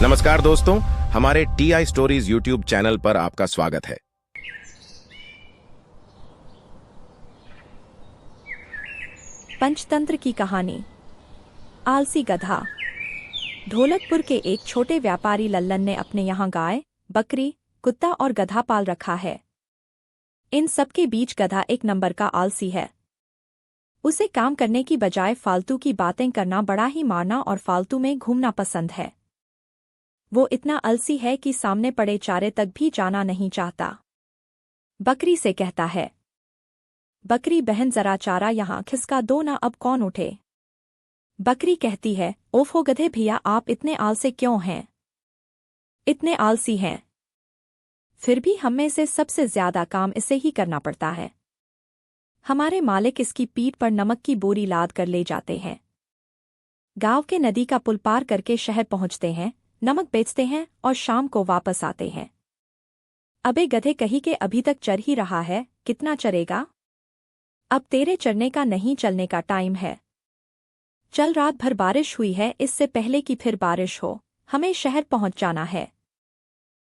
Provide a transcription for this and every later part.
नमस्कार दोस्तों, हमारे टीआई स्टोरीज यूट्यूब चैनल पर आपका स्वागत है। पंचतंत्र की कहानी। आलसी गधा। ढोलकपुर के एक छोटे व्यापारी लल्लन ने अपने यहाँ गाय, बकरी, कुत्ता और गधा पाल रखा है। इन सब के बीच गधा एक नंबर का आलसी है। उसे काम करने की बजाय फालतू की बातें करना, बड़ा ही मारना और फालतू में घूमना पसंद है। वो इतना आलसी है कि सामने पड़े चारे तक भी जाना नहीं चाहता। बकरी से कहता है, बकरी बहन जरा चारा यहाँ खिसका दो ना, अब कौन उठे। बकरी कहती है, ओफो गधे भैया, आप इतने आलसी क्यों हैं? इतने आलसी हैं, फिर भी हम में से सबसे ज्यादा काम इसे ही करना पड़ता है। हमारे मालिक इसकी पीठ पर नमक की बोरी लाद कर ले जाते हैं। गांव के नदी का पुल पार करके शहर पहुंचते हैं, नमक बेचते हैं और शाम को वापस आते हैं। अबे गधे, कहीं के अभी तक चर ही रहा है, कितना चरेगा? अब तेरे चरने का नहीं, चलने का टाइम है। चल, रात भर बारिश हुई है, इससे पहले कि फिर बारिश हो, हमें शहर पहुंच जाना है।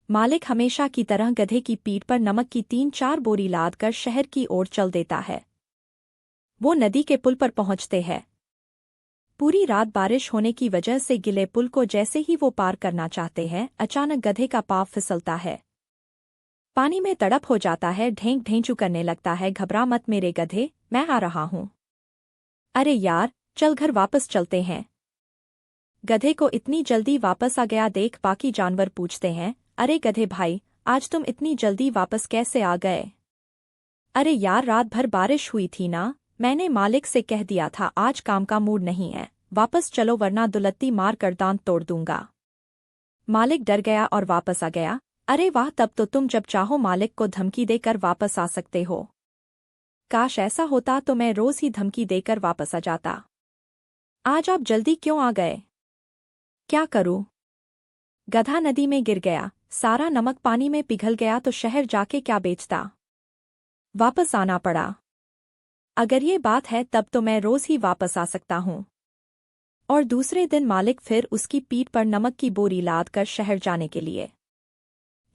मालिक हमेशा की तरह गधे की पीठ पर नमक की 3-4 बोरी लाद कर शहर की ओर चल देता है। वो नदी के पुल पर पहुंचते हैं। पूरी रात बारिश होने की वजह से गिले पुल को जैसे ही वो पार करना चाहते हैं, अचानक गधे का पाँव फिसलता है। पानी में तड़प हो जाता है, ढेंक ढेंचू करने लगता है। घबरा मत मेरे गधे, मैं आ रहा हूँ। अरे यार, चल घर वापस चलते हैं। गधे को इतनी जल्दी वापस आ गया देख बाकी जानवर पूछते हैं, अरे गधे भाई, आज तुम इतनी जल्दी वापस कैसे आ गए? अरे यार, रात भर बारिश हुई थी ना, मैंने मालिक से कह दिया था आज काम का मूड नहीं है, वापस चलो वरना दुलत्ती मार कर दांत तोड़ दूंगा। मालिक डर गया और वापस आ गया। अरे वाह, तब तो तुम जब चाहो मालिक को धमकी देकर वापस आ सकते हो। काश ऐसा होता तो मैं रोज ही धमकी देकर वापस आ जाता। आज आप जल्दी क्यों आ गए? क्या करूं? गधा नदी में गिर गया, सारा नमक पानी में पिघल गया तो शहर जाके क्या बेचता? वापस आना पड़ा। अगर ये बात है तब तो मैं रोज ही वापस आ सकता हूँ। और दूसरे दिन मालिक फिर उसकी पीठ पर नमक की बोरी लाद कर शहर जाने के लिए।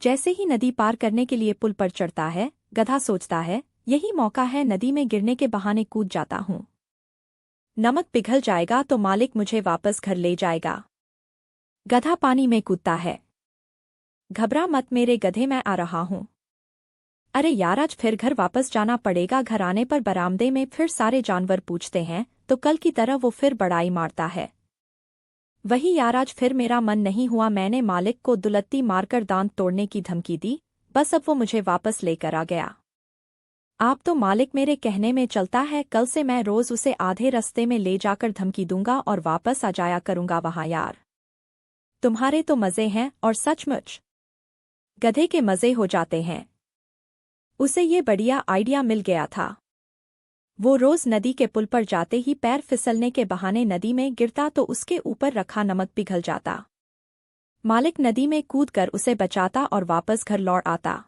जैसे ही नदी पार करने के लिए पुल पर चढ़ता है, गधा सोचता है, यही मौका है, नदी में गिरने के बहाने कूद जाता हूँ। नमक पिघल जाएगा तो मालिक मुझे वापस घर ले जाएगा। गधा पानी में कूदता है। घबरा मत मेरे गधे, मैं आ रहा हूँ। अरे यार, आज फिर घर वापस जाना पड़ेगा। घर आने पर बरामदे में फिर सारे जानवर पूछते हैं, तो कल की तरह वो फिर बड़ाई मारता है। वही यार, आज फिर मेरा मन नहीं हुआ, मैंने मालिक को दुलत्ती मारकर दांत तोड़ने की धमकी दी, बस अब वो मुझे वापस लेकर आ गया। आप तो मालिक मेरे कहने में चलता है, कल से मैं रोज उसे आधे रास्ते में ले जाकर धमकी दूंगा और वापस आ जाया करूंगा वहां। यार, तुम्हारे तो मजे हैं, और सचमुच गधे के मजे हो जाते हैं। उसे ये बढ़िया आइडिया मिल गया था। वो रोज नदी के पुल पर जाते ही पैर फिसलने के बहाने नदी में गिरता तो उसके ऊपर रखा नमक पिघल जाता। मालिक नदी में कूदकर उसे बचाता और वापस घर लौट आता।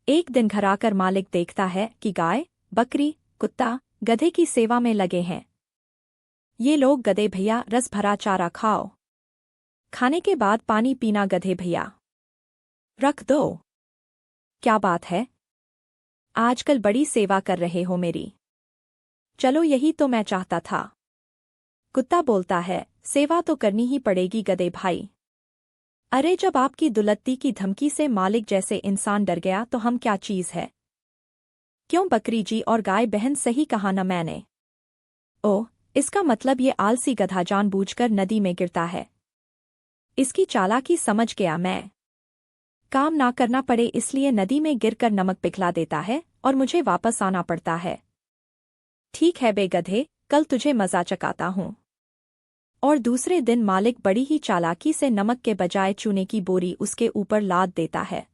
एक दिन घर आकर मालिक देखता है कि गाय, बकरी, कुत्ता गधे की सेवा में लगे हैं। ये लोग, गधे भैया रस भरा चारा खाओ, खाने के बाद पानी पीना गधे भैया, रख दो। क्या बात है, आजकल बड़ी सेवा कर रहे हो मेरी। चलो, यही तो मैं चाहता था। कुत्ता बोलता है, सेवा तो करनी ही पड़ेगी गधे भाई। अरे, जब आपकी दुलत्ती की धमकी से मालिक जैसे इंसान डर गया तो हम क्या चीज है? क्यों बकरी जी और गाय बहन, सही कहा न मैंने? ओह, इसका मतलब ये आलसी गधा जानबूझकर नदी में गिरता है। इसकी चालाकी समझ गया मैं। काम ना करना पड़े इसलिए नदी में गिरकर नमक पिघला देता है और मुझे वापस आना पड़ता है। ठीक है बे गधे, कल तुझे मजा चकाता हूँ। और दूसरे दिन मालिक बड़ी ही चालाकी से नमक के बजाय चूने की बोरी उसके ऊपर लाद देता है।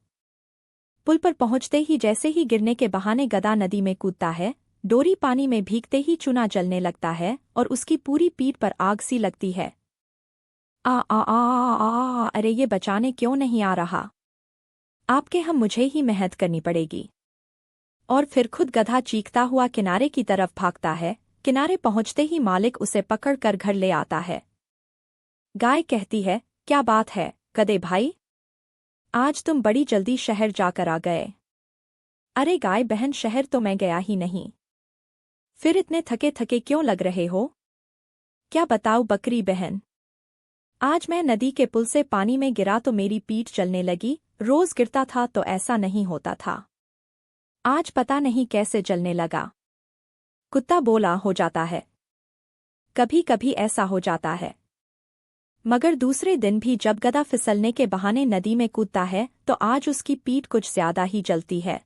पुल पर पहुंचते ही जैसे ही गिरने के बहाने गधा नदी में कूदता है, डोरी पानी में भीगते ही चूना जलने लगता है और उसकी पूरी पीठ पर आग सी लगती है। आ आ आ आ, अरे ये बचाने क्यों नहीं आ रहा? आपके हम मुझे ही मेहनत करनी पड़ेगी। और फिर खुद गधा चीखता हुआ किनारे की तरफ भागता है। किनारे पहुंचते ही मालिक उसे पकड़कर घर ले आता है। गाय कहती है, क्या बात है, गधे भाई, आज तुम बड़ी जल्दी शहर जाकर आ गए। अरे गाय बहन, शहर तो मैं गया ही नहीं। फिर इतने थके थके क्यों लग रहे हो? क्या बताऊं बकरी बहन, आज मैं नदी के पुल से पानी में गिरा तो मेरी पीठ जलने लगी। रोज गिरता था तो ऐसा नहीं होता था, आज पता नहीं कैसे जलने लगा। कुत्ता बोला, हो जाता है, कभी कभी ऐसा हो जाता है। मगर दूसरे दिन भी जब गधा फिसलने के बहाने नदी में कूदता है तो आज उसकी पीठ कुछ ज्यादा ही जलती है।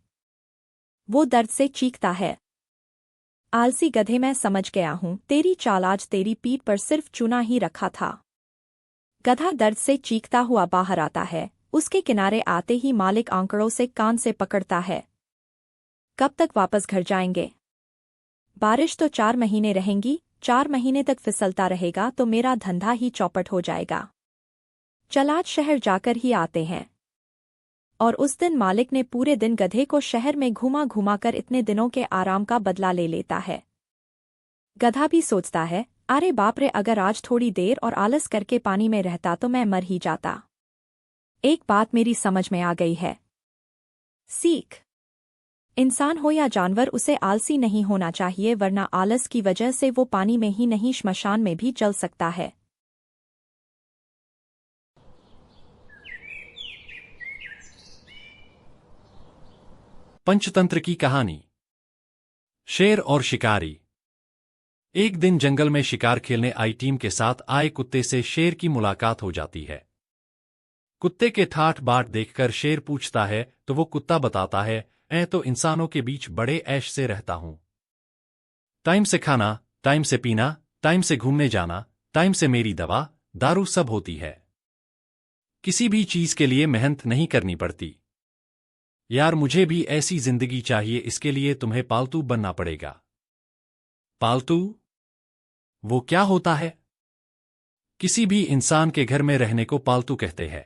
वो दर्द से चीखता है। आलसी गधे, मैं समझ गया हूं तेरी चाल, आज तेरी पीठ पर सिर्फ चूना ही रखा था। गधा दर्द से चीखता हुआ बाहर आता है। उसके किनारे आते ही मालिक आंकड़ों से कान से पकड़ता है। कब तक वापस घर जाएंगे? बारिश तो 4 महीने रहेंगी, 4 महीने तक फिसलता रहेगा तो मेरा धंधा ही चौपट हो जाएगा। चल आज शहर जाकर ही आते हैं। और उस दिन मालिक ने पूरे दिन गधे को शहर में घुमा घुमा कर इतने दिनों के आराम का बदला ले लेता है। गधा भी सोचता है, अरे बाप रे, अगर आज थोड़ी देर और आलस करके पानी में रहता तो मैं मर ही जाता। एक बात मेरी समझ में आ गई है। सीख, इंसान हो या जानवर, उसे आलसी नहीं होना चाहिए, वरना आलस की वजह से वो पानी में ही नहीं श्मशान में भी जल सकता है। पंचतंत्र की कहानी। शेर और शिकारी। एक दिन जंगल में शिकार खेलने आई टीम के साथ आए कुत्ते से शेर की मुलाकात हो जाती है। कुत्ते के ठाठ बाट देखकर शेर पूछता है तो वो कुत्ता बताता है, मैं तो इंसानों के बीच बड़े ऐश से रहता हूं। टाइम से खाना, टाइम से पीना, टाइम से घूमने जाना, टाइम से मेरी दवा दारू सब होती है। किसी भी चीज के लिए मेहनत नहीं करनी पड़ती। यार मुझे भी ऐसी जिंदगी चाहिए, इसके लिए तुम्हें पालतू बनना पड़ेगा। पालतू? वो क्या होता है? किसी भी इंसान के घर में रहने को पालतू कहते हैं।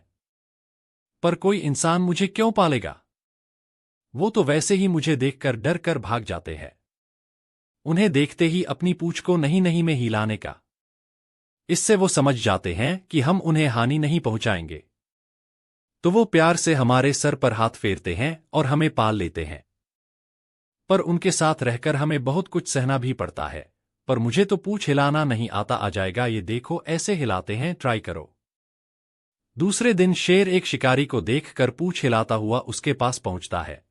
पर कोई इंसान मुझे क्यों पालेगा? वो तो वैसे ही मुझे देखकर डर कर भाग जाते हैं। उन्हें देखते ही अपनी पूंछ को नहीं नहीं में हिलाने का। इससे वो समझ जाते हैं कि हम उन्हें हानि नहीं पहुंचाएंगे। तो वो प्यार से हमारे सर पर हाथ फेरते हैं और हमें पाल लेते हैं। पर उनके साथ रहकर हमें बहुत कुछ सहना भी पड़ता है। पर मुझे तो पूंछ हिलाना नहीं आता, आ जाएगा, ये देखो ऐसे हिलाते हैं, ट्राई करो। दूसरे दिन शेर एक शिकारी को देखकर पूंछ हिलाता हुआ उसके पास पहुंचता है।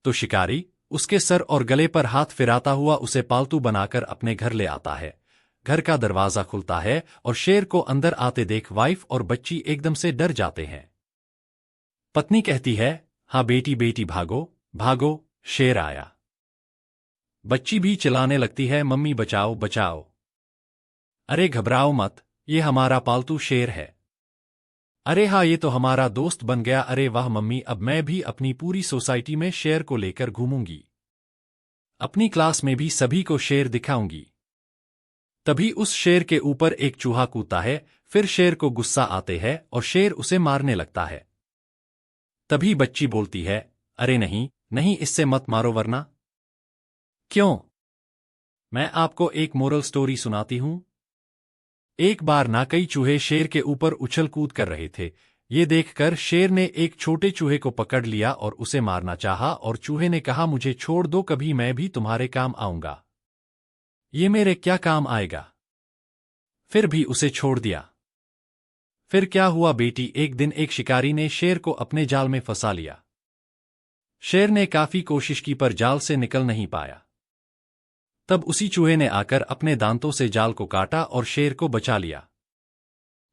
तो शिकारी उसके सर और गले पर हाथ फिराता हुआ उसे पालतू बनाकर अपने घर ले आता है। घर का दरवाजा खुलता है और शेर को अंदर आते देख वाइफ और बच्ची एकदम से डर जाते हैं। पत्नी कहती है, हाँ बेटी बेटी भागो भागो, शेर आया। बच्ची भी चिल्लाने लगती है, मम्मी बचाओ बचाओ। अरे घबराओ मत, ये हमारा पालतू शेर है। अरे हाँ, ये तो हमारा दोस्त बन गया। अरे वाह मम्मी, अब मैं भी अपनी पूरी सोसाइटी में शेर को लेकर घूमूंगी। अपनी क्लास में भी सभी को शेर दिखाऊंगी। तभी उस शेर के ऊपर एक चूहा कूदता है। फिर शेर को गुस्सा आते है और शेर उसे मारने लगता है। तभी बच्ची बोलती है, अरे नहीं नहीं, इससे मत मारो वरना। क्यों? मैं आपको एक मोरल स्टोरी सुनाती हूं। एक बार ना कई चूहे शेर के ऊपर उछल कूद कर रहे थे। ये देखकर शेर ने एक छोटे चूहे को पकड़ लिया और उसे मारना चाहा, और चूहे ने कहा, मुझे छोड़ दो, कभी मैं भी तुम्हारे काम आऊंगा। ये मेरे क्या काम आएगा? फिर भी उसे छोड़ दिया। फिर क्या हुआ बेटी, एक दिन एक शिकारी ने शेर को अपने जाल में फंसा लिया। शेर ने काफी कोशिश की पर जाल से निकल नहीं पाया। तब उसी चूहे ने आकर अपने दांतों से जाल को काटा और शेर को बचा लिया।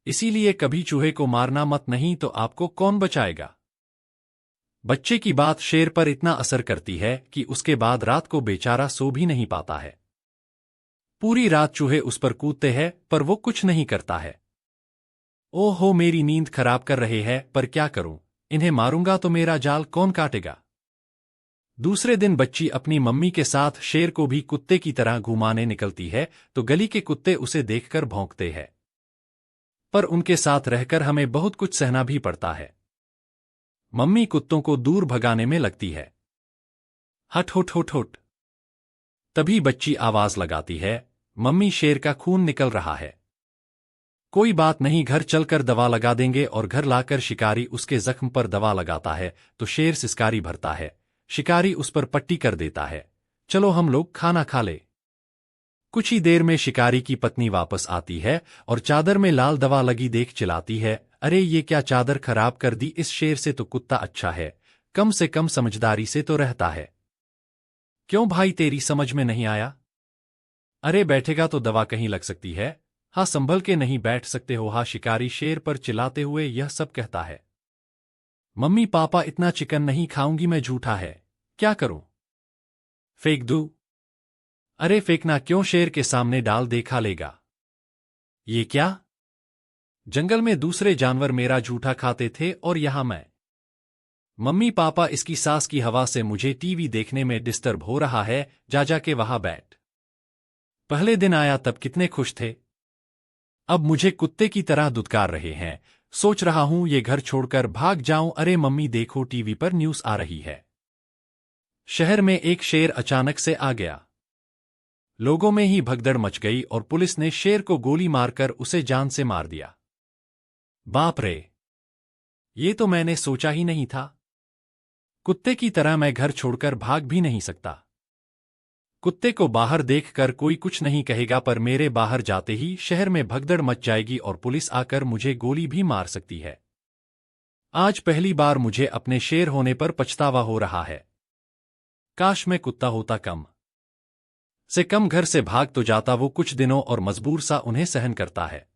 इसीलिए कभी चूहे को मारना मत, नहीं तो आपको कौन बचाएगा। बच्चे की बात शेर पर इतना असर करती है कि उसके बाद रात को बेचारा सो भी नहीं पाता है। पूरी रात चूहे उस पर कूदते हैं पर वो कुछ नहीं करता है। ओहो, मेरी नींद खराब कर रहे हैं, पर क्या करूं, इन्हें मारूंगा तो मेरा जाल कौन काटेगा। दूसरे दिन बच्ची अपनी मम्मी के साथ शेर को भी कुत्ते की तरह घुमाने निकलती है तो गली के कुत्ते उसे देखकर भौंकते हैं। पर उनके साथ रहकर हमें बहुत कुछ सहना भी पड़ता है। मम्मी कुत्तों को दूर भगाने में लगती है। हट हुट हुट हुट। तभी बच्ची आवाज लगाती है, मम्मी शेर का खून निकल रहा है। कोई बात नहीं, घर चलकर दवा लगा देंगे। और घर लाकर शिकारी उसके जख्म पर दवा लगाता है तो शेर सिसकारी भरता है। शिकारी उस पर पट्टी कर देता है। चलो हम लोग खाना खा ले। कुछ ही देर में शिकारी की पत्नी वापस आती है और चादर में लाल दवा लगी देख चिल्लाती है, अरे ये क्या चादर खराब कर दी, इस शेर से तो कुत्ता अच्छा है, कम से कम समझदारी से तो रहता है। क्यों भाई, तेरी समझ में नहीं आया? अरे बैठेगा तो दवा कहीं लग सकती है। हाँ, संभल के नहीं बैठ सकते हो? हाँ, शिकारी शेर पर चिल्लाते हुए यह सब कहता है। मम्मी पापा, इतना चिकन नहीं खाऊंगी मैं, झूठा है, क्या करूं? फेंक दूं? अरे फेंकना क्यों, शेर के सामने डाल दे, खा लेगा। ये क्या? जंगल में दूसरे जानवर मेरा झूठा खाते थे और यहां मैं। मम्मी पापा, इसकी सांस की हवा से मुझे टीवी देखने में डिस्टर्ब हो रहा है, जा के वहां बैठ। पहले दिन आया तब कितने खुश थे, अब मुझे कुत्ते की तरह दुत्कार रहे हैं। सोच रहा हूं ये घर छोड़कर भाग जाऊं। अरे मम्मी देखो, टीवी पर न्यूज़ आ रही है। शहर में एक शेर अचानक से आ गया। लोगों में ही भगदड़ मच गई और पुलिस ने शेर को गोली मारकर उसे जान से मार दिया। बाप रे, ये तो मैंने सोचा ही नहीं था। कुत्ते की तरह मैं घर छोड़कर भाग भी नहीं सकता। कुत्ते को बाहर देखकर कोई कुछ नहीं कहेगा, पर मेरे बाहर जाते ही शहर में भगदड़ मच जाएगी और पुलिस आकर मुझे गोली भी मार सकती है। आज पहली बार मुझे अपने शेर होने पर पछतावा हो रहा है। काश मैं कुत्ता होता, कम से कम घर से भाग तो जाता। वो कुछ दिनों और मजबूर सा उन्हें सहन करता है,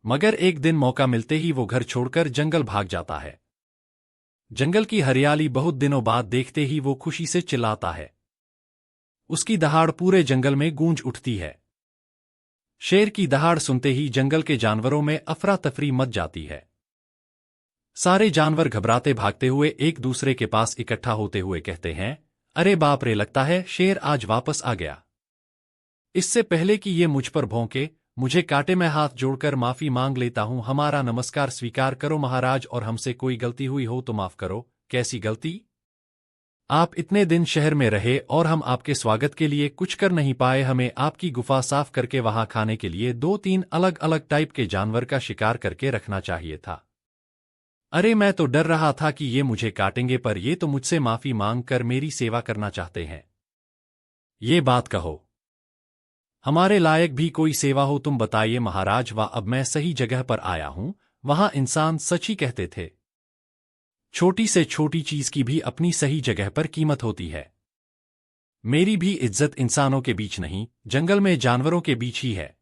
मगर एक दिन मौका मिलते ही वो घर छोड़कर जंगल भाग जाता है। जंगल की हरियाली बहुत दिनों बाद देखते ही वो खुशी से चिल्लाता है। उसकी दहाड़ पूरे जंगल में गूंज उठती है। शेर की दहाड़ सुनते ही जंगल के जानवरों में अफरा तफरी मच जाती है। सारे जानवर घबराते भागते हुए एक दूसरे के पास इकट्ठा होते हुए कहते हैं, अरे बाप रे, लगता है शेर आज वापस आ गया। इससे पहले कि ये मुझ पर भौंके, मुझे काटे, मैं हाथ जोड़कर माफी मांग लेता हूं। हमारा नमस्कार स्वीकार करो महाराज, और हमसे कोई गलती हुई हो तो माफ करो। कैसी गलती? आप इतने दिन शहर में रहे और हम आपके स्वागत के लिए कुछ कर नहीं पाए। हमें आपकी गुफा साफ करके वहां खाने के लिए 2-3 अलग अलग टाइप के जानवर का शिकार करके रखना चाहिए था। अरे मैं तो डर रहा था कि ये मुझे काटेंगे, पर ये तो मुझसे माफी मांग कर मेरी सेवा करना चाहते हैं। ये बात कहो, हमारे लायक भी कोई सेवा हो तुम बताइए महाराज। वाह, अब मैं सही जगह पर आया हूं। वहां इंसान सच ही कहते थे, छोटी से छोटी चीज की भी अपनी सही जगह पर कीमत होती है। मेरी भी इज्जत इंसानों के बीच नहीं, जंगल में जानवरों के बीच ही है।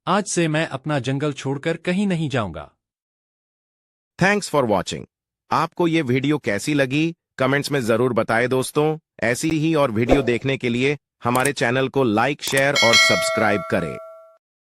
आज से मैं अपना जंगल छोड़कर कहीं नहीं जाऊंगा। Thanks for watching. आपको ये वीडियो कैसी लगी कमेंट्स में जरूर बताएं दोस्तों। ऐसी ही और वीडियो देखने के लिए हमारे चैनल को लाइक, शेयर और सब्सक्राइब करें।